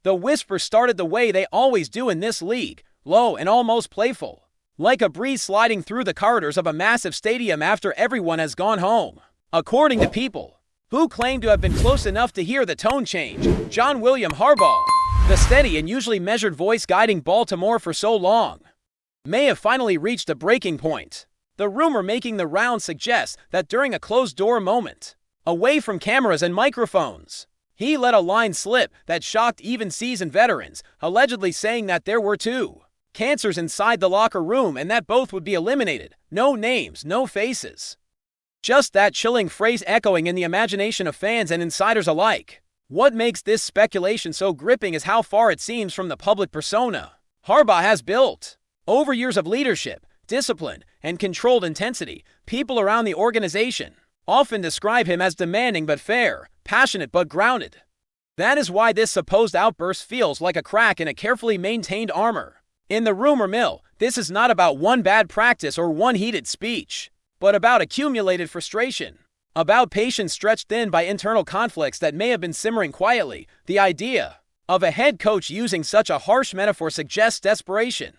The whispers started the way they always do in this league, low and almost playful, like a breeze sliding through the corridors of a massive stadium after everyone has gone home. According to people who claim to have been close enough to hear the tone change, John William Harbaugh, the steady and usually measured voice guiding Baltimore for so long, may have finally reached a breaking point. The rumor making the round suggests that during a closed-door moment, away from cameras and microphones, he let a line slip that shocked even seasoned veterans, allegedly saying that there were two cancers inside the locker room and that both would be eliminated. No names, no faces. Just that chilling phrase echoing in the imagination of fans and insiders alike. What makes this speculation so gripping is how far it seems from the public persona Harbaugh has built. Over years of leadership, discipline, and controlled intensity, people around the organization often describe him as demanding but fair, passionate but grounded. That is why this supposed outburst feels like a crack in a carefully maintained armor. In the rumor mill, this is not about one bad practice or one heated speech, but about accumulated frustration, about patience stretched thin by internal conflicts that may have been simmering quietly. The idea of a head coach using such a harsh metaphor suggests desperation,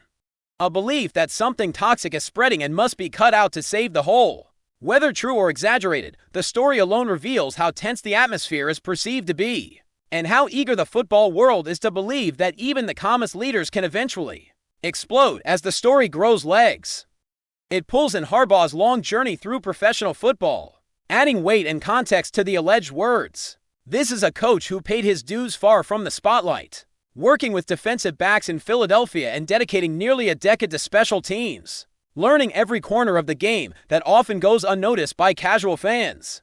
a belief that something toxic is spreading and must be cut out to save the whole. Whether true or exaggerated, the story alone reveals how tense the atmosphere is perceived to be, and how eager the football world is to believe that even the calmest leaders can eventually explode as the story grows legs. It pulls in Harbaugh's long journey through professional football, adding weight and context to the alleged words. This is a coach who paid his dues far from the spotlight, working with defensive backs in Philadelphia and dedicating nearly a decade to special teams, learning every corner of the game that often goes unnoticed by casual fans.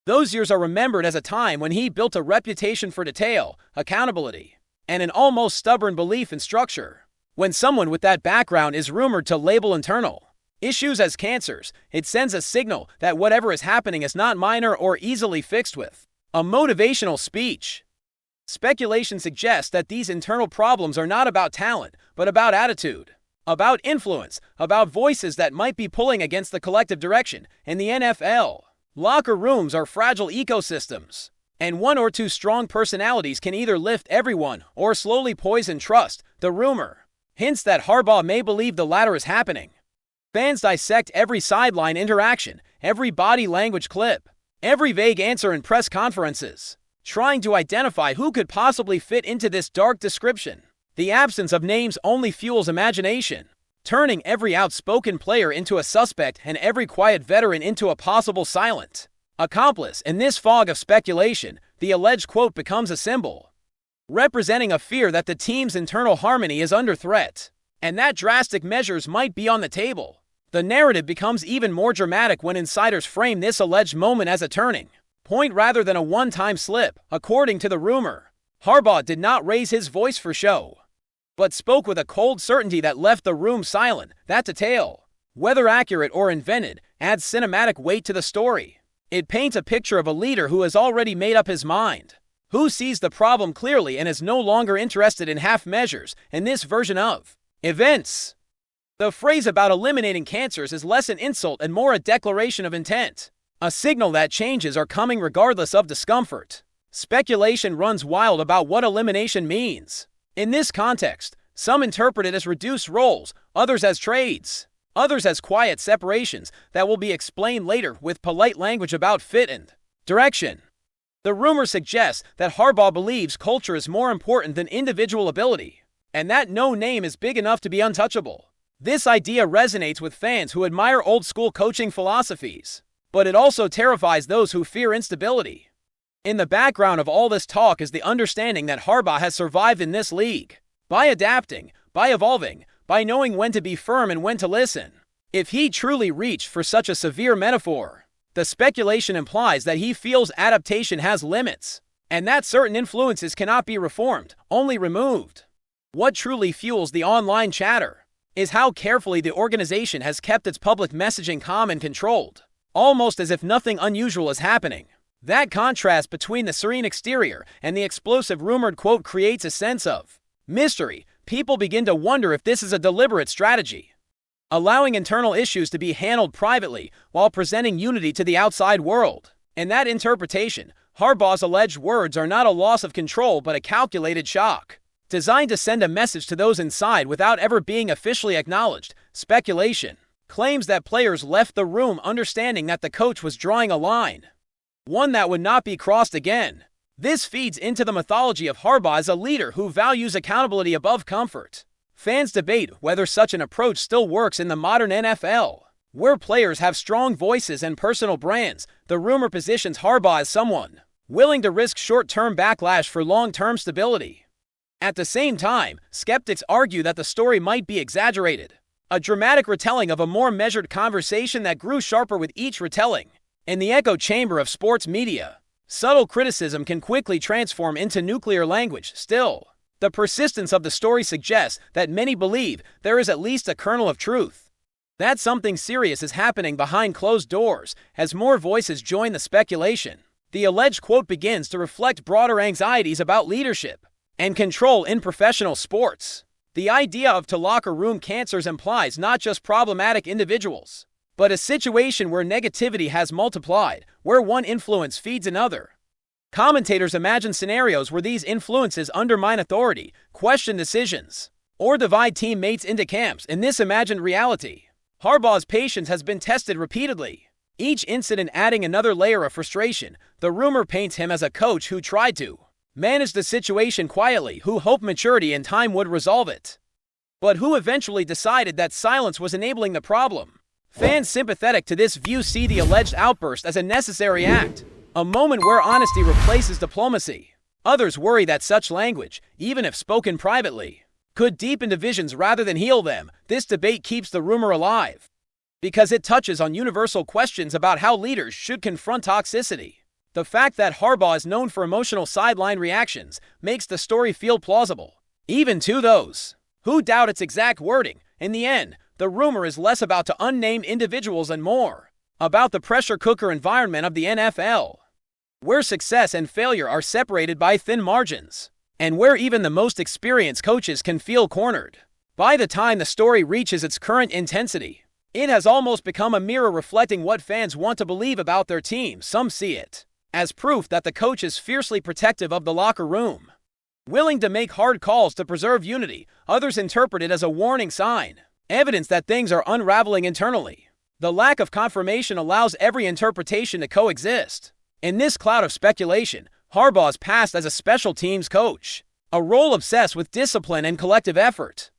Those years are remembered as a time when he built a reputation for detail, accountability, and an almost stubborn belief in structure. When someone with that background is rumored to label internal issues as cancers, it sends a signal that whatever is happening is not minor or easily fixed with a motivational speech. Speculation suggests that these internal problems are not about talent, but about attitude, about influence, about voices that might be pulling against the collective direction. In the NFL, locker rooms are fragile ecosystems, and one or two strong personalities can either lift everyone or slowly poison trust. The rumor hints that Harbaugh may believe the latter is happening. Fans dissect every sideline interaction, every body language clip, every vague answer in press conferences, trying to identify who could possibly fit into this dark description. The absence of names only fuels imagination, turning every outspoken player into a suspect and every quiet veteran into a possible silent accomplice. In this fog of speculation, the alleged quote becomes a symbol, representing a fear that the team's internal harmony is under threat, and that drastic measures might be on the table. The narrative becomes even more dramatic when insiders frame this alleged moment as a turning point rather than a one-time slip. According to the rumor, Harbaugh did not raise his voice for show, but spoke with a cold certainty that left the room silent. That detail, whether accurate or invented, adds cinematic weight to the story. It paints a picture of a leader who has already made up his mind, who sees the problem clearly and is no longer interested in half measures. In this version of events, the phrase about eliminating cancers is less an insult and more a declaration of intent, a signal that changes are coming regardless of discomfort. Speculation runs wild about what elimination means. In this context, some interpret it as reduced roles, others as trades, others as quiet separations that will be explained later with polite language about fit and direction. The rumor suggests that Harbaugh believes culture is more important than individual ability, and that no name is big enough to be untouchable. This idea resonates with fans who admire old-school coaching philosophies, but it also terrifies those who fear instability. In the background of all this talk is the understanding that Harbaugh has survived in this league by adapting, by evolving, by knowing when to be firm and when to listen. If he truly reached for such a severe metaphor, the speculation implies that he feels adaptation has limits, and that certain influences cannot be reformed, only removed. What truly fuels the online chatter is how carefully the organization has kept its public messaging calm and controlled, almost as if nothing unusual is happening. That contrast between the serene exterior and the explosive rumored quote creates a sense of mystery. People begin to wonder if this is a deliberate strategy, allowing internal issues to be handled privately while presenting unity to the outside world. In that interpretation, Harbaugh's alleged words are not a loss of control but a calculated shock, designed to send a message to those inside without ever being officially acknowledged. Speculation claims that players left the room understanding that the coach was drawing a line, one that would not be crossed again. This feeds into the mythology of Harbaugh as a leader who values accountability above comfort. Fans debate whether such an approach still works in the modern NFL, where players have strong voices and personal brands. The rumor positions Harbaugh as someone willing to risk short-term backlash for long-term stability. At the same time, skeptics argue that the story might be exaggerated, a dramatic retelling of a more measured conversation that grew sharper with each retelling. In the echo chamber of sports media, subtle criticism can quickly transform into nuclear language. Still, the persistence of the story suggests that many believe there is at least a kernel of truth, that something serious is happening behind closed doors. As more voices join the speculation, the alleged quote begins to reflect broader anxieties about leadership and control in professional sports. The idea of locker room cancers implies not just problematic individuals, but a situation where negativity has multiplied, where one influence feeds another. Commentators imagine scenarios where these influences undermine authority, question decisions, or divide teammates into camps. In this imagined reality, Harbaugh's patience has been tested repeatedly, each incident adding another layer of frustration. The rumor paints him as a coach who tried to manage the situation quietly, who hoped maturity and time would resolve it, but who eventually decided that silence was enabling the problem. Fans sympathetic to this view see the alleged outburst as a necessary act, a moment where honesty replaces diplomacy. Others worry that such language, even if spoken privately, could deepen divisions rather than heal them. This debate keeps the rumor alive because it touches on universal questions about how leaders should confront toxicity. The fact that Harbaugh is known for emotional sideline reactions makes the story feel plausible, even to those who doubt its exact wording. In the end, the rumor is less about the unnamed individuals and more about the pressure cooker environment of the NFL, where success and failure are separated by thin margins, and where even the most experienced coaches can feel cornered. By the time the story reaches its current intensity, it has almost become a mirror reflecting what fans want to believe about their team. Some see it as proof that the coach is fiercely protective of the locker room, willing to make hard calls to preserve unity. Others interpret it as a warning sign, evidence that things are unraveling internally. The lack of confirmation allows every interpretation to coexist. In this cloud of speculation, Harbaugh's past as a special teams coach, a role obsessed with discipline and collective effort,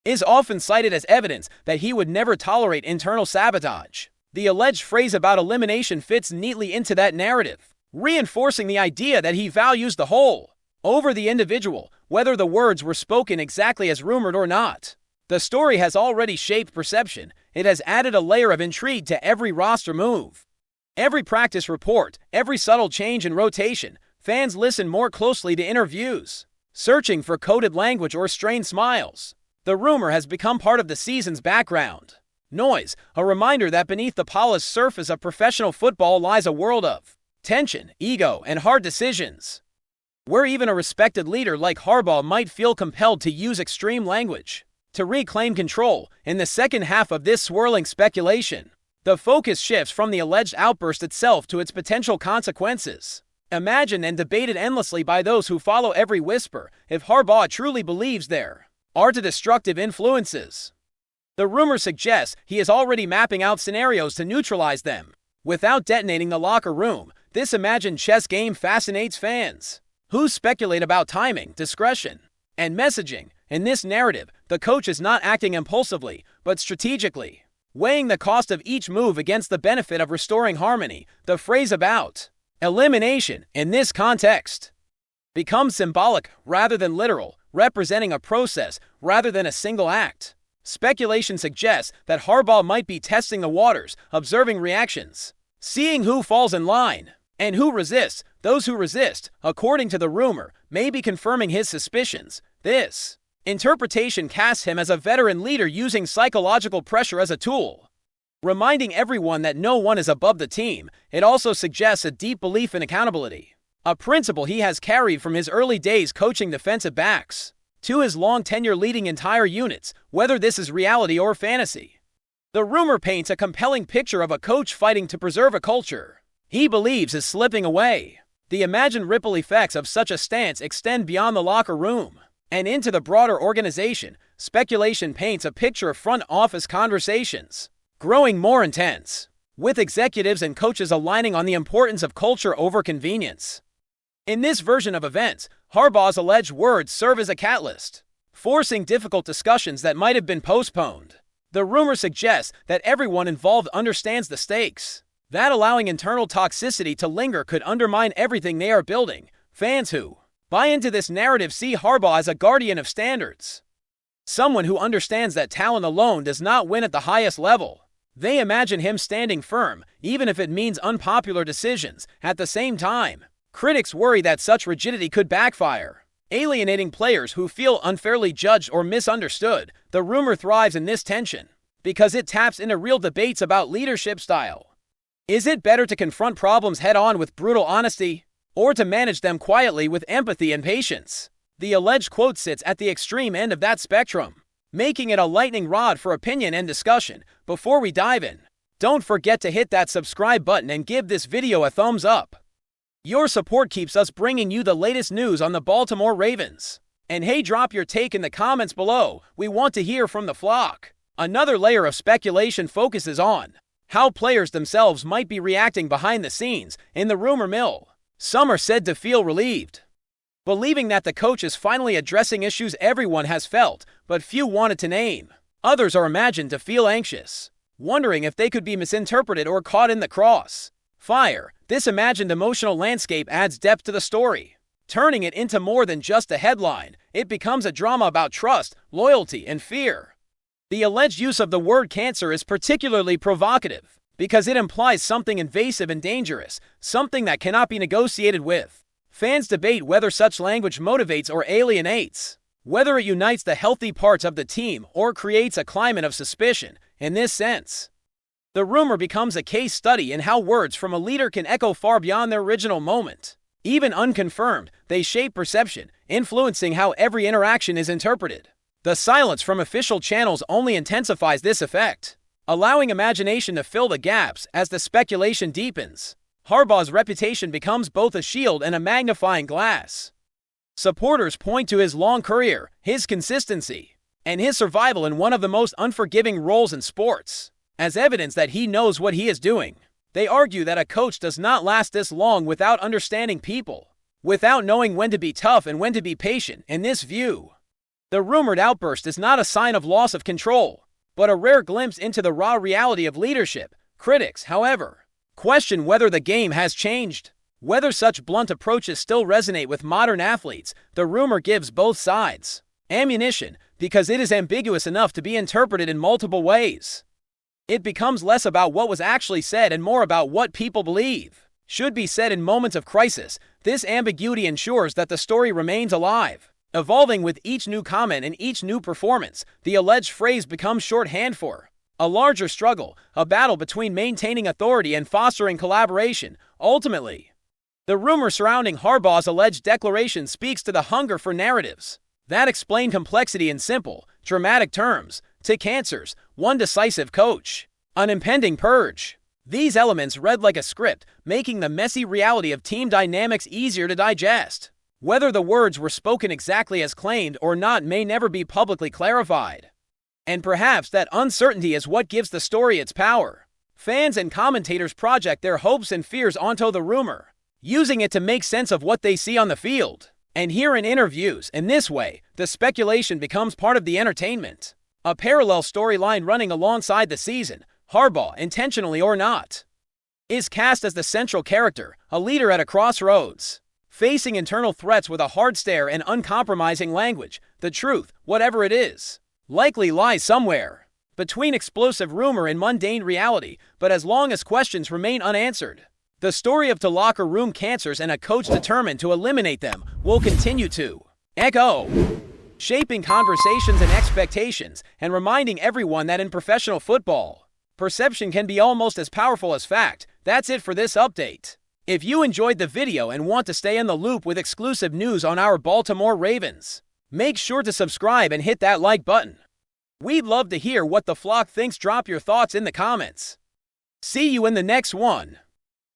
is often cited as evidence that he would never tolerate internal sabotage. The alleged phrase about elimination fits neatly into that narrative, reinforcing the idea that he values the whole over the individual, whether the words were spoken exactly as rumored or not. The story has already shaped perception. It has added a layer of intrigue to every roster move, every practice report, every subtle change in rotation. Fans listen more closely to interviews, searching for coded language or strained smiles. The rumor has become part of the season's background noise, a reminder that beneath the polished surface of professional football lies a world of tension, ego, and hard decisions, where even a respected leader like Harbaugh might feel compelled to use extreme language to reclaim control. In the second half of this swirling speculation, the focus shifts from the alleged outburst itself to its potential consequences, imagined and debated endlessly by those who follow every whisper. If Harbaugh truly believes there are destructive influences, the rumor suggests he is already mapping out scenarios to neutralize them without detonating the locker room. This imagined chess game fascinates fans, who speculate about timing, discretion, and messaging. In this narrative, the coach is not acting impulsively, but strategically, weighing the cost of each move against the benefit of restoring harmony. The phrase about elimination, in this context, becomes symbolic rather than literal, representing a process rather than a single act. Speculation suggests that Harbaugh might be testing the waters, observing reactions, seeing who falls in line and who resists. Those who resist, according to the rumor, may be confirming his suspicions. This interpretation casts him as a veteran leader using psychological pressure as a tool, reminding everyone that no one is above the team. It also suggests a deep belief in accountability, a principle he has carried from his early days coaching defensive backs to his long tenure leading entire units. Whether this is reality or fantasy, the rumor paints a compelling picture of a coach fighting to preserve a culture he believes is slipping away. The imagined ripple effects of such a stance extend beyond the locker room and into the broader organization. Speculation paints a picture of front office conversations growing more intense, with executives and coaches aligning on the importance of culture over convenience. In this version of events, Harbaugh's alleged words serve as a catalyst, forcing difficult discussions that might have been postponed. The rumor suggests that everyone involved understands the stakes, that allowing internal toxicity to linger could undermine everything they are building. Fans who buy into this narrative see Harbaugh as a guardian of standards, someone who understands that talent alone does not win at the highest level. They imagine him standing firm, even if it means unpopular decisions. At the same time, critics worry that such rigidity could backfire, alienating players who feel unfairly judged or misunderstood. The rumor thrives in this tension because it taps into real debates about leadership style. Is it better to confront problems head-on with brutal honesty, or to manage them quietly with empathy and patience? The alleged quote sits at the extreme end of that spectrum, making it a lightning rod for opinion and discussion. Before we dive in, don't forget to hit that subscribe button and give this video a thumbs up. Your support keeps us bringing you the latest news on the Baltimore Ravens. And hey, drop your take in the comments below. We want to hear from the flock. Another layer of speculation focuses on how players themselves might be reacting behind the scenes in the rumor mill. Some are said to feel relieved, believing that the coach is finally addressing issues everyone has felt, but few wanted to name. Others are imagined to feel anxious, wondering if they could be misinterpreted or caught in the crossfire. This imagined emotional landscape adds depth to the story, turning it into more than just a headline. It becomes a drama about trust, loyalty, and fear. The alleged use of the word cancer is particularly provocative because it implies something invasive and dangerous, something that cannot be negotiated with. Fans debate whether such language motivates or alienates, whether it unites the healthy parts of the team or creates a climate of suspicion. In this sense, the rumor becomes a case study in how words from a leader can echo far beyond their original moment. Even unconfirmed, they shape perception, influencing how every interaction is interpreted. The silence from official channels only intensifies this effect, allowing imagination to fill the gaps. As the speculation deepens, Harbaugh's reputation becomes both a shield and a magnifying glass. Supporters point to his long career, his consistency, and his survival in one of the most unforgiving roles in sports as evidence that he knows what he is doing. They argue that a coach does not last this long without understanding people, without knowing when to be tough and when to be patient. In this view, the rumored outburst is not a sign of loss of control, but a rare glimpse into the raw reality of leadership. Critics, however, question whether the game has changed, whether such blunt approaches still resonate with modern athletes. The rumor gives both sides ammunition because it is ambiguous enough to be interpreted in multiple ways. It becomes less about what was actually said and more about what people believe should be said in moments of crisis. This ambiguity ensures that the story remains alive, evolving with each new comment and each new performance. The alleged phrase becomes shorthand for a larger struggle, a battle between maintaining authority and fostering collaboration. Ultimately, the rumor surrounding Harbaugh's alleged declaration speaks to the hunger for narratives that explain complexity in simple, dramatic terms. To cancers, one decisive coach, an impending purge. These elements read like a script, making the messy reality of team dynamics easier to digest. Whether the words were spoken exactly as claimed or not may never be publicly clarified. And perhaps that uncertainty is what gives the story its power. Fans and commentators project their hopes and fears onto the rumor, using it to make sense of what they see on the field and hear in interviews. In this way, the speculation becomes part of the entertainment, a parallel storyline running alongside the season. Harbaugh, intentionally or not, is cast as the central character, a leader at a crossroads, facing internal threats with a hard stare and uncompromising language. The truth, whatever it is, likely lies somewhere between explosive rumor and mundane reality. But as long as questions remain unanswered, the story of locker room cancers and a coach determined to eliminate them will continue to echo, shaping conversations and expectations, and reminding everyone that in professional football, perception can be almost as powerful as fact. That's it for this update. If you enjoyed the video and want to stay in the loop with exclusive news on our Baltimore Ravens, make sure to subscribe and hit that like button. We'd love to hear what the flock thinks. Drop your thoughts in the comments. See you in the next one.